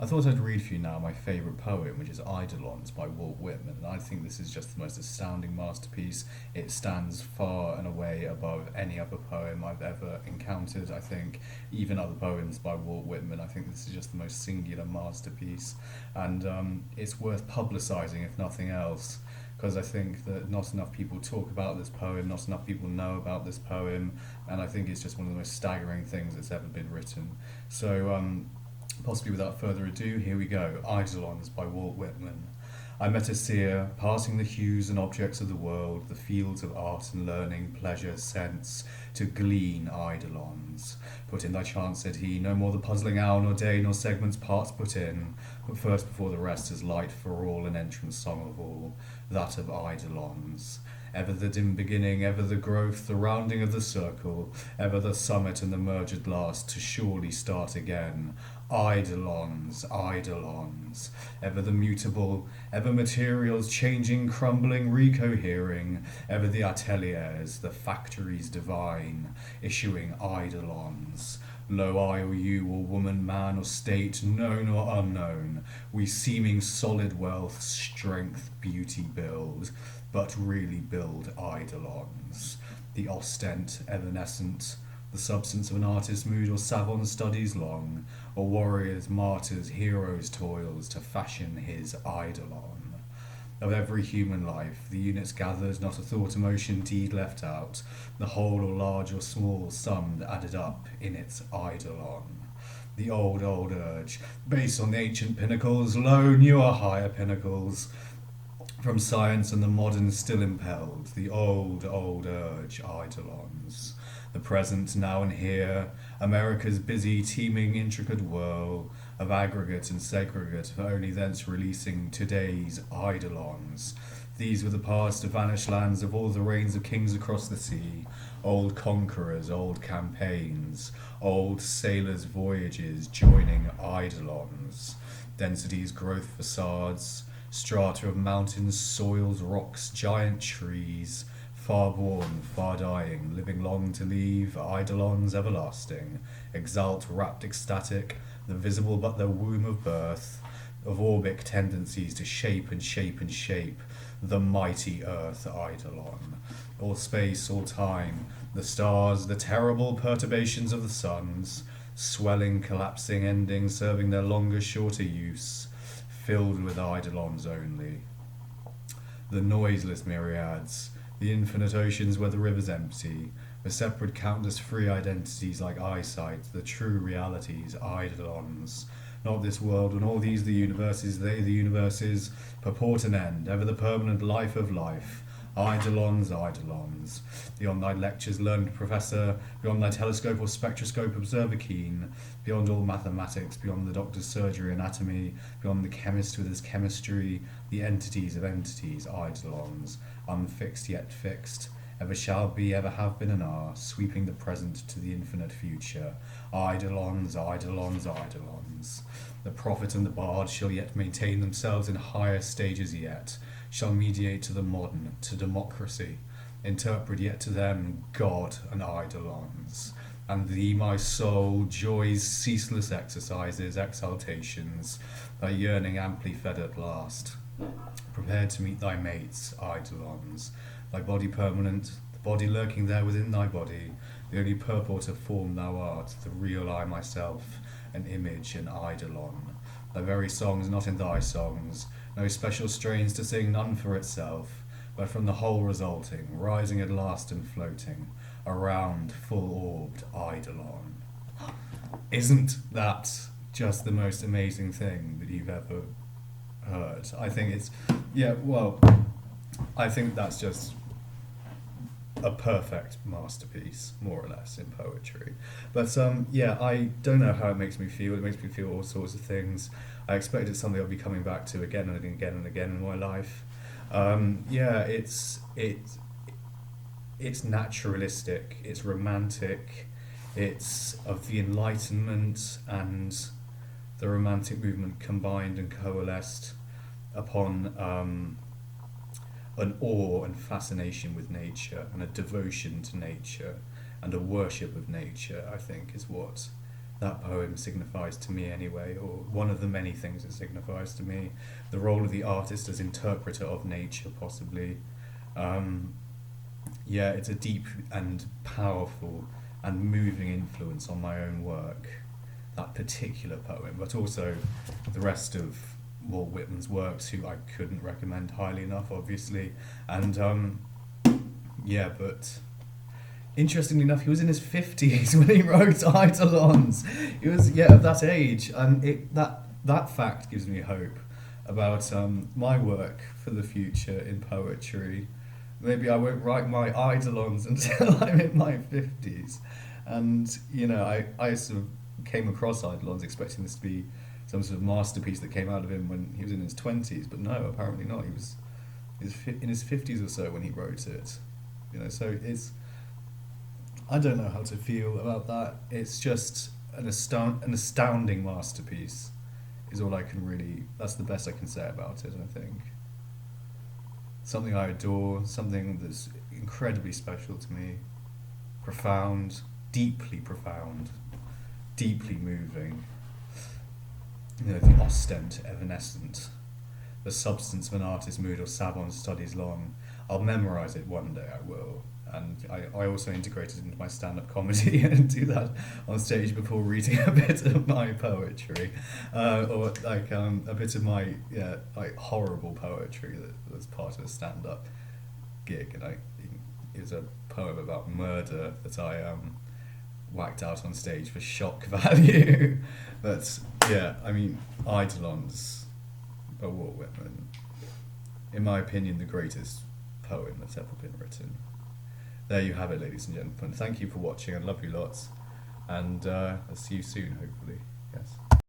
I thought I'd read for you now my favourite poem, which is Eidolons by Walt Whitman. And I think this is just the most astounding masterpiece. It stands far and away above any other poem I've ever encountered. I think even other poems by Walt Whitman, I think this is just the most singular masterpiece. And it's worth publicising, if nothing else, because I think that not enough people talk about this poem, not enough people know about this poem, and I think it's just one of the most staggering things that's ever been written. So, possibly without further ado, here we go. Eidolons by Walt Whitman. I met a seer, passing the hues and objects of the world, the fields of art and learning, pleasure, sense, to glean eidolons. Put in thy chant, said he, no more the puzzling hour nor day nor segments parts put in, but first before the rest is light for all, an entrance song of all, that of eidolons. Ever the dim beginning, ever the growth, the rounding of the circle, ever the summit and the merge at last, to surely start again. Eidolons, eidolons, ever the mutable, ever materials changing, crumbling, recohering, ever the ateliers, the factories divine, issuing eidolons. Lo, I or you or woman, man or state, known or unknown, we seeming solid wealth, strength, beauty build, but really build eidolons. The ostent, evanescent, the substance of an artist's mood or savant studies long, or warriors, martyrs, heroes' toils to fashion his eidolon. Of every human life, the units gathered, not a thought, emotion, deed left out, the whole or large or small, summed, added up in its eidolon. The old urge, based on the ancient pinnacles, lo, newer, higher pinnacles, from science and the modern still impelled, the old urge, eidolons. The present, now and here, America's busy, teeming, intricate whirl of aggregate and segregate, only thence releasing today's eidolons. These were the past, vanished lands of all the reigns of kings across the sea, old conquerors, old campaigns, old sailors' voyages joining eidolons. Densities, growth, facades, strata of mountains, soils, rocks, giant trees, far born, far dying, living long to leave, eidolons everlasting, exalt, rapt, ecstatic, the visible but the womb of birth, of orbic tendencies to shape and shape and shape, the mighty earth eidolon. All space, all time, the stars, the terrible perturbations of the suns, swelling, collapsing, ending, serving their longer, shorter use, filled with eidolons only. The noiseless myriads, the infinite oceans where the rivers empty, the separate countless free identities like eyesight, the true realities, eidolons. Not this world, when all these the universes, they the universes, purport and end, ever the permanent life of life. Eidolons, eidolons. Beyond thy lectures, learned professor, beyond thy telescope or spectroscope, observer keen, beyond all mathematics, beyond the doctor's surgery, anatomy, beyond the chemist with his chemistry, the entities of entities, eidolons, unfixed yet fixed, ever shall be, ever have been and are, sweeping the present to the infinite future. Eidolons, eidolons, eidolons. The prophet and the bard shall yet maintain themselves in higher stages yet, shall mediate to the modern, to democracy, interpret yet to them God and eidolons. And thee, my soul, joy's ceaseless exercises, exaltations, thy yearning amply fed at last, prepared to meet thy mates, eidolons, thy body permanent, the body lurking there within thy body, the only purport of form thou art, the real I myself, an image, an eidolon. Thy very songs not in thy songs, no special strains to sing, none for itself, but from the whole resulting, rising at last and floating, a round, full-orbed eidolon. Isn't that just the most amazing thing that you've ever heard? I think it's, I think that's just a perfect masterpiece, more or less, in poetry. But I don't know how it makes me feel. It makes me feel all sorts of things. I expect it's something I'll be coming back to again and again and again in my life. It's naturalistic. It's romantic. It's of the Enlightenment and the Romantic movement combined and coalesced upon an awe and fascination with nature and a devotion to nature and a worship of nature, I think, is what that poem signifies to me anyway, or one of the many things it signifies to me. The role of the artist as interpreter of nature, possibly. Um, yeah, it's a deep and powerful and moving influence on my own work, that particular poem, but also the rest of Walt Whitman's works, who I couldn't recommend highly enough, obviously. And yeah, but interestingly enough, he was in his 50s when he wrote Eidolons. He was, yeah, of that age, and that fact gives me hope about my work for the future in poetry. Maybe I won't write my Eidolons until I'm in my 50s. And, I sort of came across Eidolons expecting this to be some sort of masterpiece that came out of him when he was in his 20s, but no, apparently not. He was in his 50s or so when he wrote it. So I don't know how to feel about that. It's just an astounding masterpiece, is all I can really. That's the best I can say about it, I think. Something I adore, something that's incredibly special to me, profound, deeply moving. The ostent evanescent, the substance of an artist's mood or savant studies long. I'll memorise it one day, I will. And I also integrate it into my stand-up comedy and do that on stage before reading a bit of my poetry, or like a bit of my horrible poetry that was part of a stand-up gig. And it was a poem about murder that I whacked out on stage for shock value. But yeah, Eidolons by Walt Whitman, in my opinion, the greatest poem that's ever been written. There you have it, ladies and gentlemen. Thank you for watching. I love you lots. And I'll see you soon, hopefully. Yes.